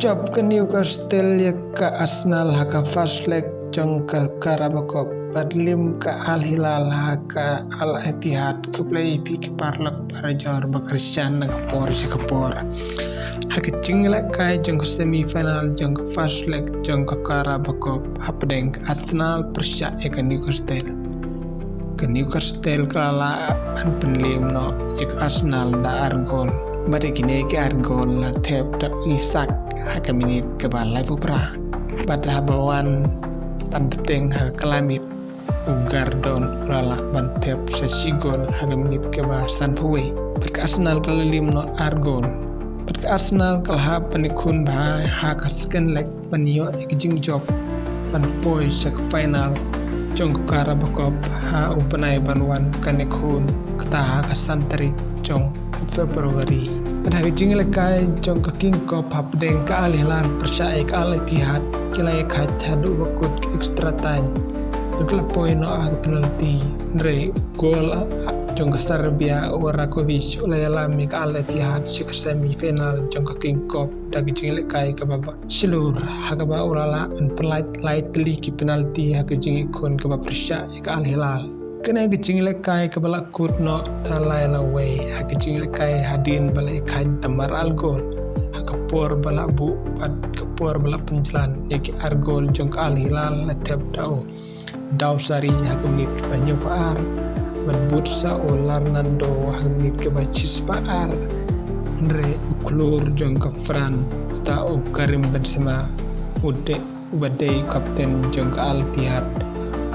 job ke Newcastle ya ke Arsenal haka Faslek jong ke Karabakop Badlim ke Al Hilal haka Al Ittihad ke play ke parlak para jor bekerja ke por haka jinglek kai jong ke semifinal jong ke Faslek jong ke Karabakop hapdeng Arsenal persya ke Newcastle kala an penlim no ik Arsenal da argol bade kini ke argol la tep da isak haka minit ke balai pupra bada habawan pandeteng haka kelamit ugardon lala bantep sesigol haka minit ke basan puwe berke Arsenal kala limno argol berke Arsenal kala panikun bahai haka skenlek panio ikjing job pan poi sak final jong Karabakop ha upanai banwan kanekun ketaha kasantri jong Februari pada kijing lekai jong ke King Cup hapdeng ke Al Hilal persyaik Al Ittihad kilai hadu wakut extra time berkela poin no penalti Andre gol jong ke Serbia Warakovic oleh alami ke Al Ittihad ke semifinal jong ke King Cup dah kijing lekai ke babak selur hakaba ulala penlait lightly ki penalti hakijing ikon ke persyaik Al Hilal kena kecing lekai ke balak kutno dalai lawai kecing lekai hadin balai kai tamar algol hakapor balak bu pad kapor balak penjalan yaki argol jong Al Hilal letep dau sari hakmenit ke banyo paar berbut sa olar nando hakmenit ke bacis paar Andre uklur jong ke Fran ta Karim Benzema ubadei kapten jong ke Al Ittihad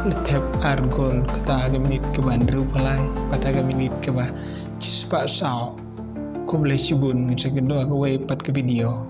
letep argol kata minit ke bandru palai pada minit ke ba cispa sao ko boleh sibun ngisa kedua ke pat ke video